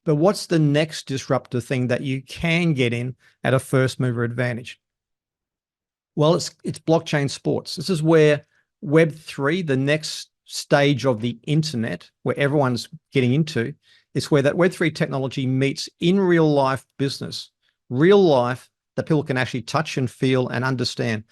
But what's the next disruptive thing that you can get in at a first mover advantage? Well, it's blockchain sports. This is where Web3, the next stage of the internet, where everyone's getting into, is where that Web3 technology meets in real life business, real life that people can actually touch and feel and understand.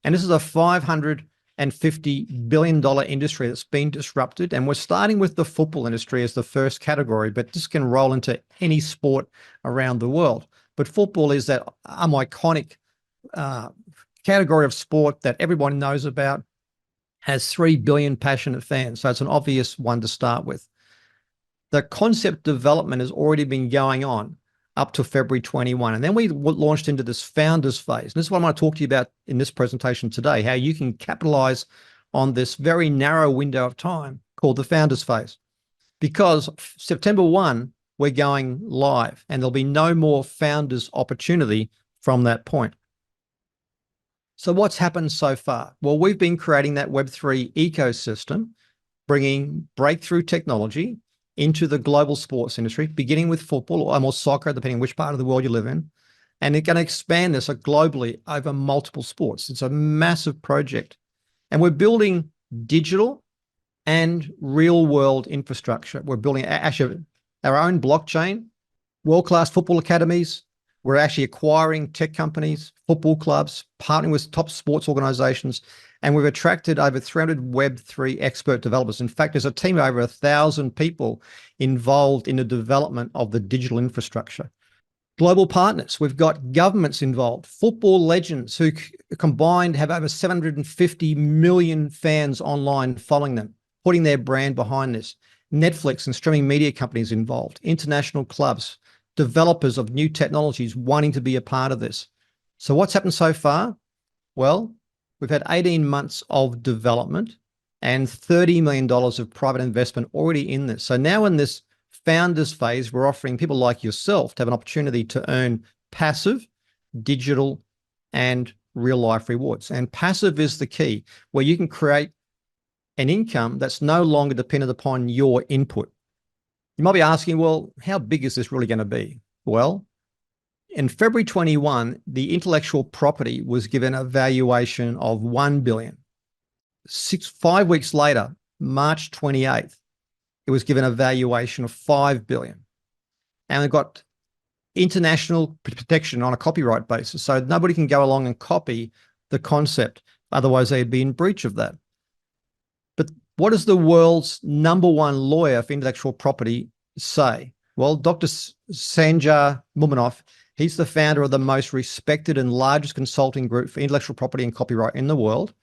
And this is a $550 billion industry that's been disrupted. And we're starting with the football industry as the first category, but this can roll into any sport around the world. But football is that iconic category of sport that everyone knows about, has 3 billion passionate fans. So it's an obvious one to start with. The concept development has already been going on up to February 21. And then we launched into this founders phase. And this is what I'm going to talk to you about in this presentation today, how you can capitalize on this very narrow window of time called the founders phase. Because September 1, we're going live and there'll be no more founders opportunity from that point. So what's happened so far? Well, we've been creating that Web3 ecosystem, bringing breakthrough technology into the global sports industry, beginning with football or soccer, depending on which part of the world you live in. And it's going to expand this globally over multiple sports. It's a massive project. And we're building digital and real world infrastructure. We're building actually our own blockchain, world-class football academies. We're actually acquiring tech companies, football clubs, partnering with top sports organizations, and we've attracted over 300 Web3 expert developers. In fact, there's a team of over 1,000 people involved in the development of the digital infrastructure. Global partners, we've got governments involved, football legends who combined have over 750 million fans online following them, putting their brand behind this. Netflix and streaming media companies involved, international clubs, developers of new technologies wanting to be a part of this. So what's happened so far? Well, we've had 18 months of development and $30 million of private investment already in this. So now in this founders phase, we're offering people like yourself to have an opportunity to earn passive, digital, and real life rewards. And passive is the key, where you can create an income that's no longer dependent upon your input. You might be asking, well, how big is this really going to be? Well, in February 21, the intellectual property was given a valuation of $1 billion. 5 weeks later, March 28th, it was given a valuation of $5 billion. And it got international protection on a copyright basis. So nobody can go along and copy the concept. Otherwise, they'd be in breach of that. But what does the world's #1 lawyer for intellectual property say? Well, Dr. Sanjar Muminov, he's the founder of the most respected and largest consulting group for intellectual property and copyright in the world.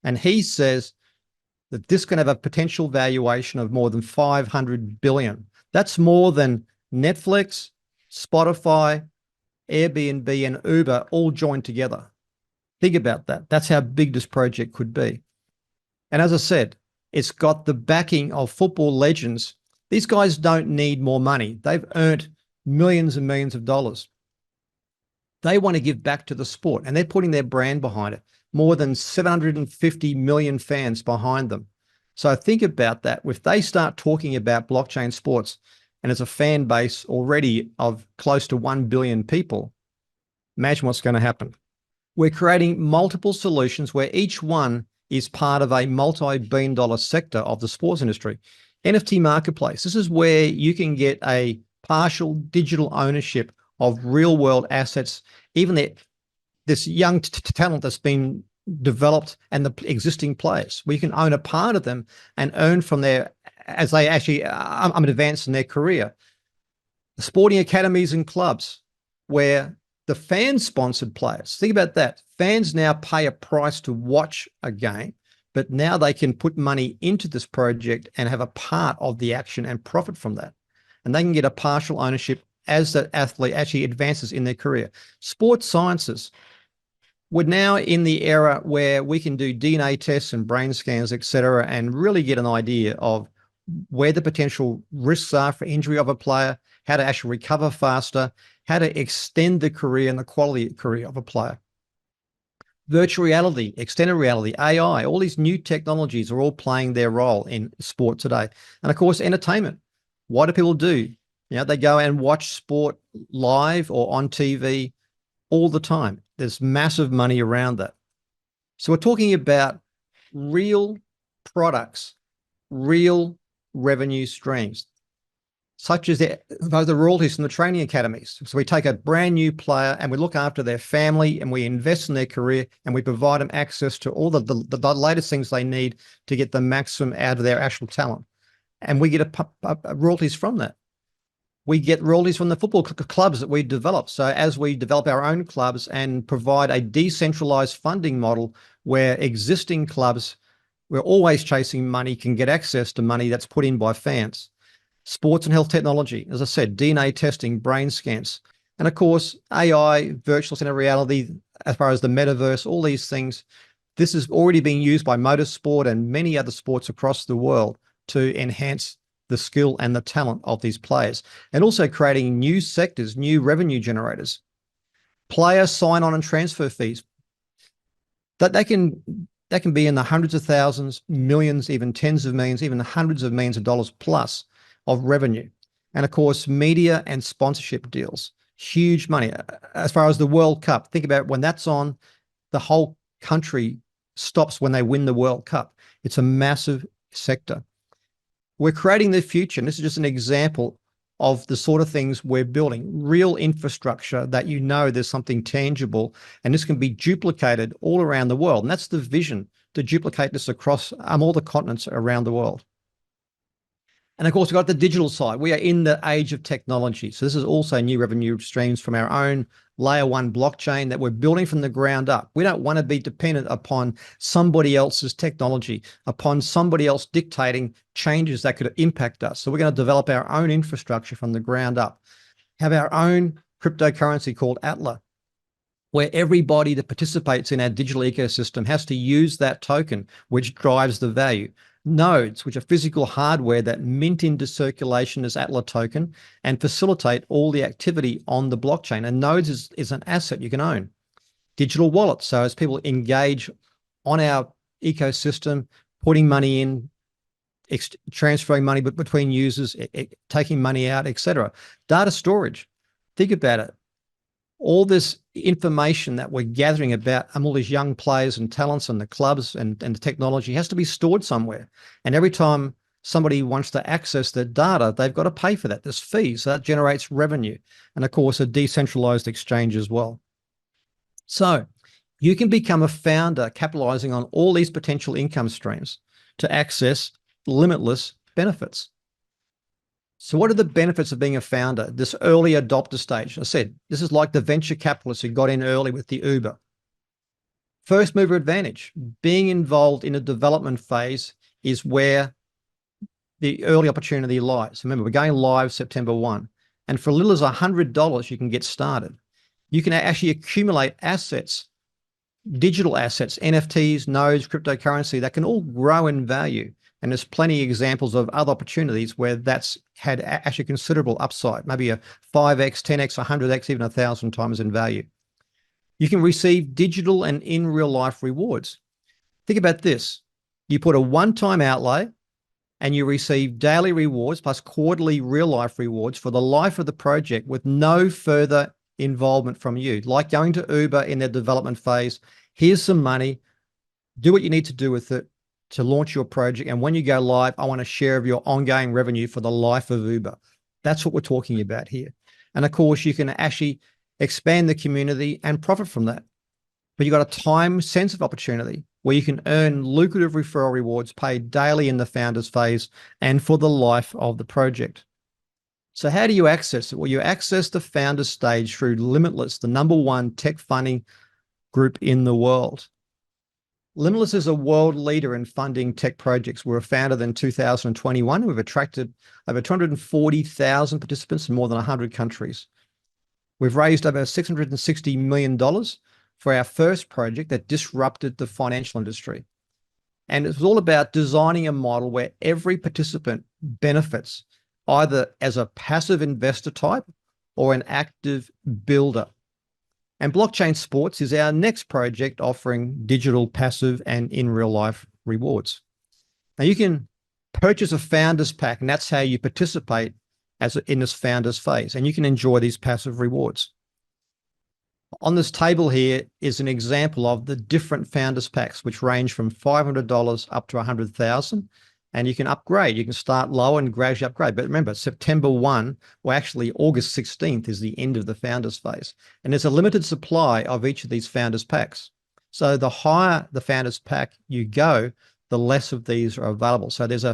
And he says that this can have a potential valuation of more than $500 billion. That's more than Netflix, Spotify, Airbnb, and Uber all joined together. Think about that. That's how big this project could be. And as I said, it's got the backing of football legends. These guys don't need more money. They've earned millions and millions of dollars. They want to give back to the sport, and they're putting their brand behind it. More than 750 million fans behind them. So think about that. If they start talking about blockchain sports, and it's a fan base already of close to 1 billion people, imagine what's going to happen. We're creating multiple solutions where each one is part of a multi-billion-dollar sector of the sports industry. NFT marketplace. This is where you can get a partial digital ownership of real-world assets, even this young talent that's been developed and the existing players, where you can own a part of them and earn from their, as they actually advance in their career. The sporting academies and clubs, where the fan-sponsored players, think about that. Fans now pay a price to watch a game, but now they can put money into this project and have a part of the action and profit from that. And they can get a partial ownership as the athlete actually advances in their career. Sports sciences. We're now in the era where we can do DNA tests and brain scans, et cetera, and really get an idea of where the potential risks are for injury of a player, how to actually recover faster, how to extend the career and the quality of career of a player. Virtual reality, extended reality, AI, all these new technologies are all playing their role in sport today. And of course, entertainment. What do people do? They go and watch sport live or on TV all the time. There's massive money around that. So we're talking about real products, real revenue streams, such as the royalties from the training academies. So we take a brand new player and we look after their family and we invest in their career and we provide them access to all the latest things they need to get the maximum out of their actual talent. And we get royalties from that. We get royalties from the football clubs that we develop. So as we develop our own clubs and provide a decentralized funding model where existing clubs, we're always chasing money, can get access to money that's put in by fans. Sports and health technology, as I said, DNA testing, brain scans, and of course, AI, virtual center reality, as far as the metaverse, all these things. This is already being used by motorsport and many other sports across the world to enhance the skill and the talent of these players, and also creating new sectors, new revenue generators. Player sign-on and transfer fees that can be in the hundreds of thousands, millions, even tens of millions, even hundreds of millions of dollars plus of revenue. And of course, media and sponsorship deals, huge money. As far as the World Cup, think about when that's on, the whole country stops when they win the World Cup. It's a massive sector. We're creating the future, and this is just an example of the sort of things we're building, real infrastructure that there's something tangible, and this can be duplicated all around the world. And that's the vision, to duplicate this across all the continents around the world. And of course, we've got the digital side. We are in the age of technology. So this is also new revenue streams from our own layer one blockchain that we're building from the ground up. We don't want to be dependent upon somebody else's technology, upon somebody else dictating changes that could impact us. So we're going to develop our own infrastructure from the ground up, have our own cryptocurrency called Atla, where everybody that participates in our digital ecosystem has to use that token, which drives the value. Nodes, which are physical hardware that mint into circulation as Atla token and facilitate all the activity on the blockchain. And nodes is an asset you can own. Digital wallets, so as people engage on our ecosystem, putting money in, transferring money between users, taking money out, etc. Data storage, think about it. All this information that we're gathering about all these young players and talents and the clubs and the technology has to be stored somewhere. And every time somebody wants to access the data, they've got to pay for that. There's fees, so that generates revenue. And of course, a decentralized exchange as well. So you can become a founder capitalizing on all these potential income streams to access limitless benefits. So what are the benefits of being a founder, this early adopter stage? I said, this is like the venture capitalists who got in early with the Uber. First mover advantage, being involved in a development phase is where the early opportunity lies. Remember, we're going live September 1. And for as little as $100, you can get started. You can actually accumulate assets, digital assets, NFTs, nodes, cryptocurrency, that can all grow in value. And there's plenty of examples of other opportunities where that's had actually considerable upside, maybe a 5x, 10x, 100x, even 1,000 times in value. You can receive digital and in real life rewards. Think about this. You put a one-time outlay and you receive daily rewards plus quarterly real life rewards for the life of the project with no further involvement from you. Like going to Uber in their development phase, here's some money, do what you need to do with it to launch your project. And when you go live, I want a share of your ongoing revenue for the life of Uber. That's what we're talking about here. And of course, you can actually expand the community and profit from that. But you've got a time sensitive opportunity where you can earn lucrative referral rewards paid daily in the founders phase and for the life of the project. So how do you access it? Well, you access the founders stage through Limitless, the #1 tech funding group in the world. Limitless is a world leader in funding tech projects. We were founded in 2021. We've attracted over 240,000 participants in more than 100 countries. We've raised over $660 million for our first project that disrupted the financial industry. And it was all about designing a model where every participant benefits either as a passive investor type or an active builder. And Blockchain Sports is our next project offering digital, passive, and in real life rewards. Now you can purchase a founders pack, and that's how you participate in this founders phase, and you can enjoy these passive rewards. On this table here is an example of the different founders packs, which range from $500 up to $100,000. And you can upgrade. You can start low and gradually upgrade. But remember, September 1, or actually August 16th, is the end of the founders phase. And there's a limited supply of each of these founders packs. So the higher the founders pack you go, the less of these are available. So there's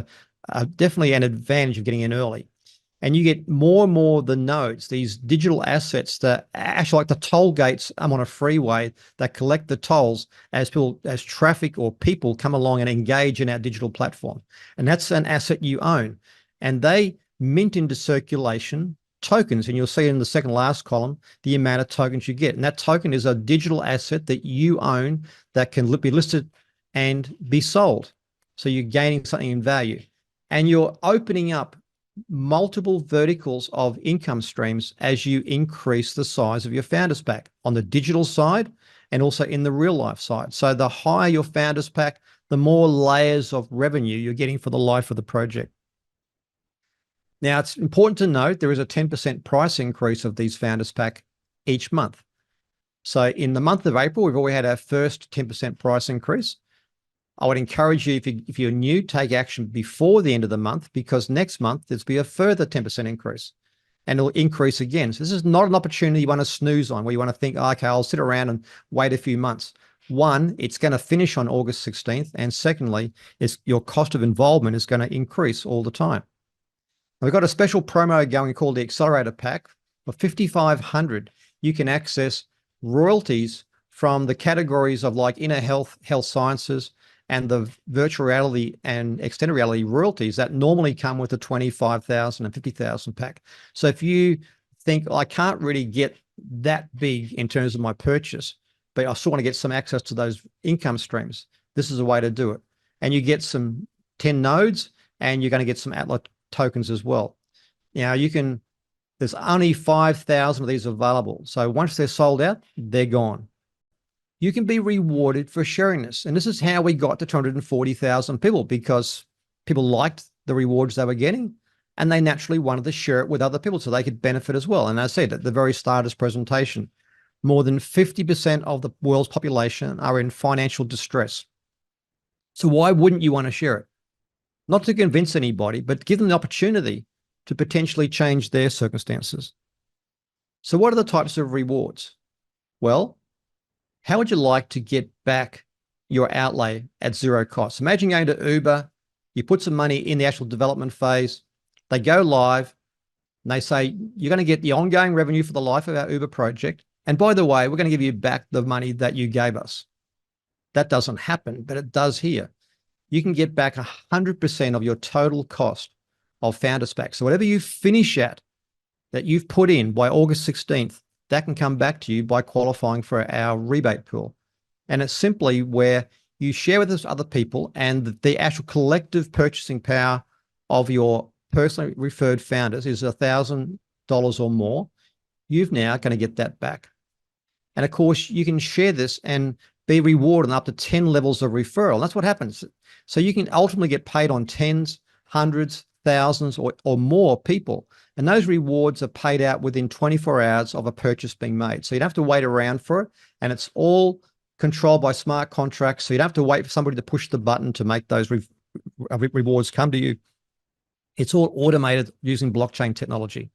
definitely an advantage of getting in early. And you get more and more of the nodes, these digital assets that actually like the toll gates on a freeway that collect the tolls as traffic or people come along and engage in our digital platform. And that's an asset you own. And they mint into circulation tokens. And you'll see in the second last column, the amount of tokens you get. And that token is a digital asset that you own that can be listed and be sold. So you're gaining something in value. And you're opening up multiple verticals of income streams as you increase the size of your founders pack on the digital side and also in the real life side. So the higher your founders pack, the more layers of revenue you're getting for the life of the project. Now, it's important to note there is a 10% price increase of these founders pack each month. So in the month of April, we've already had our first 10% price increase. I would encourage you, if you're new, take action before the end of the month, because next month there's be a further 10% increase and it'll increase again. So this is not an opportunity you want to snooze on, where you want to think, oh, okay, I'll sit around and wait a few months. One, it's going to finish on August 16th. And secondly, your cost of involvement is going to increase all the time. We've got a special promo going called the Accelerator Pack. For $5,500, you can access royalties from the categories of like inner health, health sciences, and the virtual reality and extended reality royalties that normally come with the $25,000 and $50,000 pack. So if you think, I can't really get that big in terms of my purchase, but I still want to get some access to those income streams, this is a way to do it. And you get some 10 nodes, and you're going to get some Atlas tokens as well. Now there's only 5,000 of these available. So once they're sold out, they're gone. You can be rewarded for sharing this. And this is how we got to 240,000 people, because people liked the rewards they were getting and they naturally wanted to share it with other people so they could benefit as well. And as I said at the very start of this presentation, more than 50% of the world's population are in financial distress. So why wouldn't you want to share it? Not to convince anybody, but give them the opportunity to potentially change their circumstances. So what are the types of rewards? Well, how would you like to get back your outlay at zero cost? Imagine going to Uber, you put some money in the actual development phase, they go live, and they say, you're going to get the ongoing revenue for the life of our Uber project. And by the way, we're going to give you back the money that you gave us. That doesn't happen, but it does here. You can get back 100% of your total cost of founders pack. So whatever you finish at that you've put in by August 16th, that can come back to you by qualifying for our rebate pool. And it's simply where you share with other people, and the actual collective purchasing power of your personally referred founders is $1,000 or more. You've now going to get that back. And of course, you can share this and be rewarded on up to 10 levels of referral. That's what happens. So you can ultimately get paid on tens, hundreds, thousands, or more people. And those rewards are paid out within 24 hours of a purchase being made. So you don't have to wait around for it. And it's all controlled by smart contracts. So you don't have to wait for somebody to push the button to make those rewards come to you. It's all automated using blockchain technology.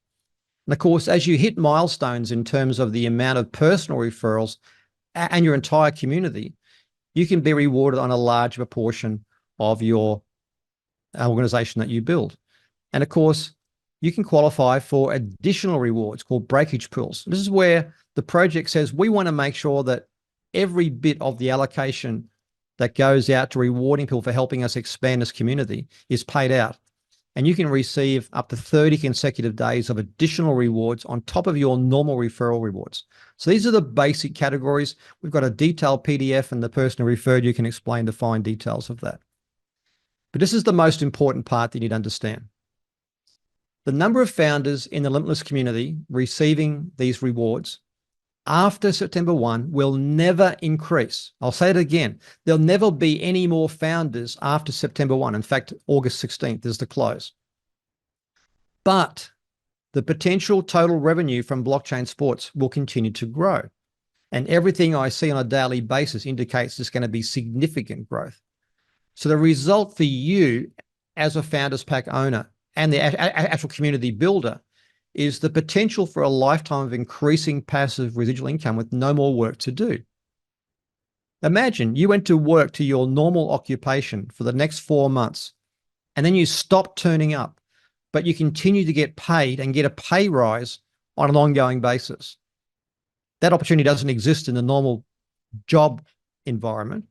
And of course, as you hit milestones in terms of the amount of personal referrals and your entire community, you can be rewarded on a larger proportion of your organization that you build. And of course, you can qualify for additional rewards called breakage pools. This is where the project says we want to make sure that every bit of the allocation that goes out to rewarding people for helping us expand this community is paid out. And you can receive up to 30 consecutive days of additional rewards on top of your normal referral rewards. So these are the basic categories. We've got a detailed PDF, and the person who referred you can explain the fine details of that. But this is the most important part that you need to understand. The number of founders in the Limitless community receiving these rewards after September 1 will never increase. I'll say it again. There'll never be any more founders after September 1. In fact, August 16th is the close. But the potential total revenue from blockchain sports will continue to grow. And everything I see on a daily basis indicates there's going to be significant growth. So the result for you as a Founders Pack owner and the actual community builder is the potential for a lifetime of increasing passive residual income with no more work to do. Imagine you went to work to your normal occupation for the next 4 months, and then you stopped turning up, but you continue to get paid and get a pay rise on an ongoing basis. That opportunity doesn't exist in the normal job environment,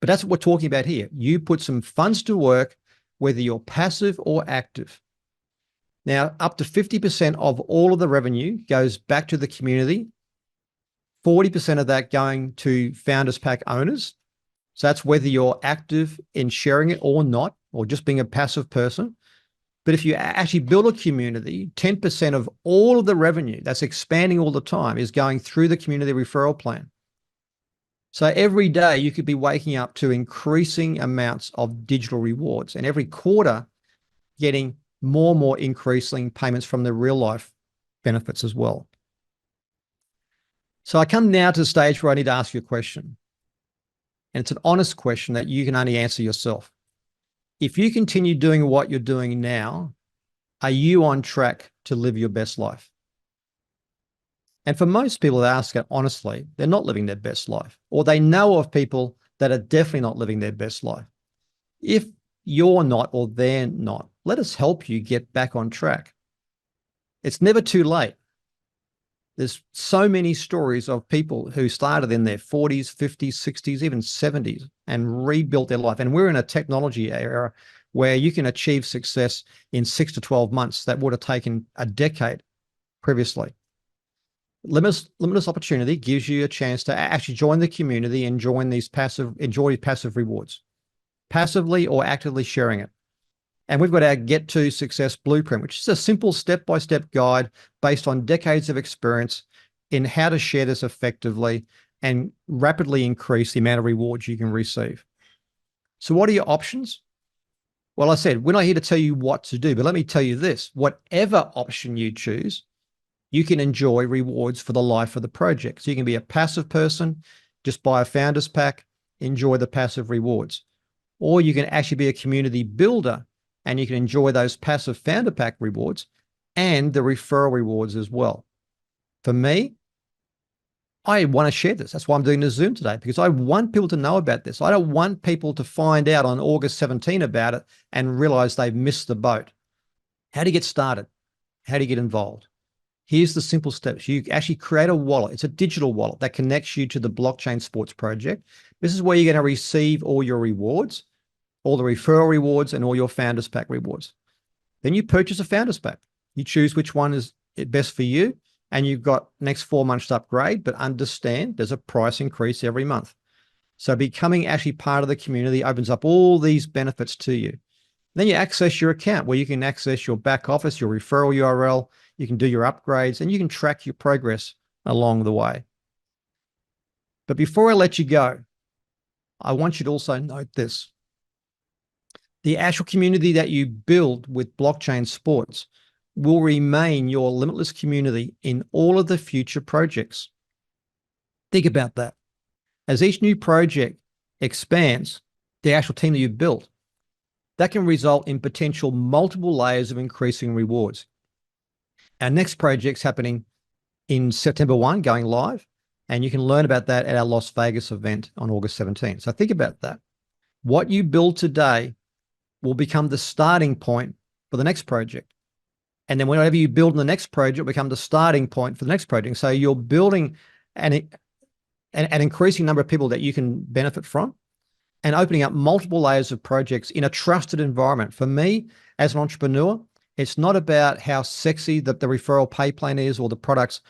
but that's what we're talking about here. You put some funds to work, whether you're passive or active. Now, up to 50% of all of the revenue goes back to the community, 40% of that going to Founders Pack owners. So that's whether you're active in sharing it or not, or just being a passive person. But if you actually build a community, 10% of all of the revenue that's expanding all the time is going through the community referral plan. So every day you could be waking up to increasing amounts of digital rewards, and every quarter getting more and more increasing payments from the real life benefits as well. So I come now to the stage where I need to ask you a question. And it's an honest question that you can only answer yourself. If you continue doing what you're doing now, are you on track to live your best life? And for most people that ask it honestly, they're not living their best life, or they know of people that are definitely not living their best life. If you're not, or they're not, let us help you get back on track. It's never too late. There's so many stories of people who started in their 40s, 50s, 60s, even 70s and rebuilt their life. And we're in a technology era where you can achieve success in 6 to 12 months that would have taken a decade previously. Limitless opportunity gives you a chance to actually join the community and enjoy passive rewards, passively or actively sharing it. And we've got our Get to Success Blueprint, which is a simple step-by-step guide based on decades of experience in how to share this effectively and rapidly increase the amount of rewards you can receive. So what are your options? Well, I said, we're not here to tell you what to do, but let me tell you this. Whatever option you choose, you can enjoy rewards for the life of the project. So you can be a passive person, just buy a Founders Pack, enjoy the passive rewards. Or you can actually be a community builder and you can enjoy those passive Founder Pack rewards and the referral rewards as well. For me, I want to share this. That's why I'm doing this Zoom today, because I want people to know about this. I don't want people to find out on August 17 about it and realize they've missed the boat. How do you get started? How do you get involved? Here's the simple steps. You actually create a wallet. It's a digital wallet that connects you to the Blockchain Sports project. This is where you're going to receive all your rewards, all the referral rewards, and all your Founders Pack rewards. Then you purchase a Founders Pack. You choose which one is best for you, and you've got next 4 months to upgrade, but understand there's a price increase every month. So becoming actually part of the community opens up all these benefits to you. Then you access your account where you can access your back office, your referral URL, you can do your upgrades, and you can track your progress along the way. But before I let you go, I want you to also note this. The actual community that you build with Blockchain Sports will remain your limitless community in all of the future projects. Think about that. As each new project expands, the actual team that you've built, that can result in potential multiple layers of increasing rewards. Our next project's happening in September 1, going live, and you can learn about that at our Las Vegas event on August 17. So think about that. What you build today will become the starting point for the next project. And then whenever you build in the next project, will become the starting point for the next project. So you're building an increasing number of people that you can benefit from and opening up multiple layers of projects in a trusted environment. For me, as an entrepreneur, it's not about how sexy the referral pay plan is or the products.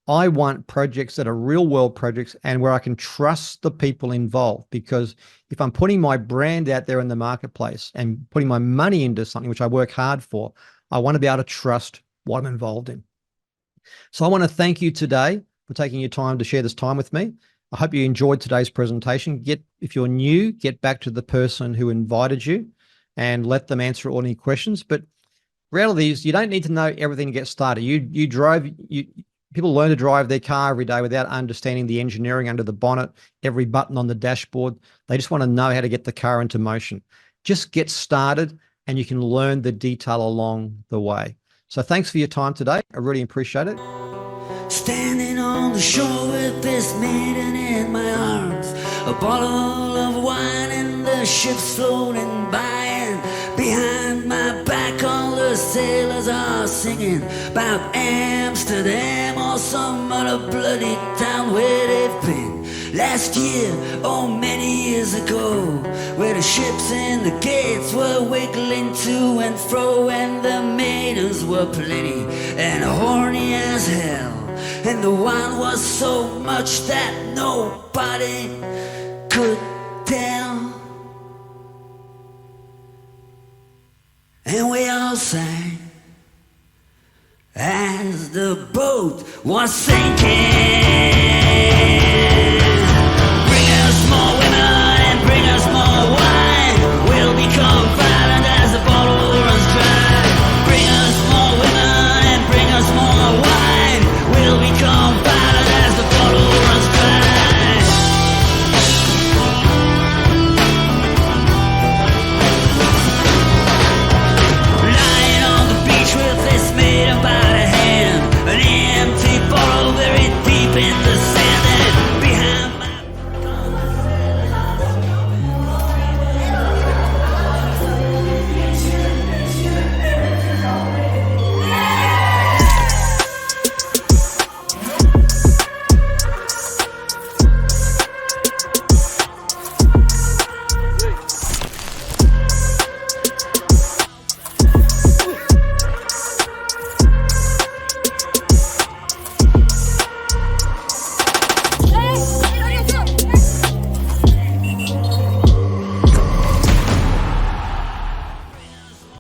I want projects that are real world projects and where I can trust the people involved, because if I'm putting my brand out there in the marketplace and putting my money into something which I work hard for, I want to be able to trust what I'm involved in. So I want to thank you today for taking your time to share this time with me. I hope you enjoyed today's presentation. If you're new, get back to the person who invited you and let them answer all any questions. But reality is you don't need to know everything to get started. People learn to drive their car every day without understanding the engineering under the bonnet, every button on the dashboard. They just want to know how to get the car into motion. Just get started and you can learn the detail along the way. So thanks for your time today. I really appreciate it. Standing on the shore with this maiden in my arms, a bottle of wine and the ship's floating by, and behind my back all the sailors are singing about Amsterdam or some other bloody town where they've been last year or many years ago, where the ships and the gates were wiggling to and fro, and the maidens were plenty and horny as hell, and the wine was so much that nobody could tell. And we all sang as the boat was sinking.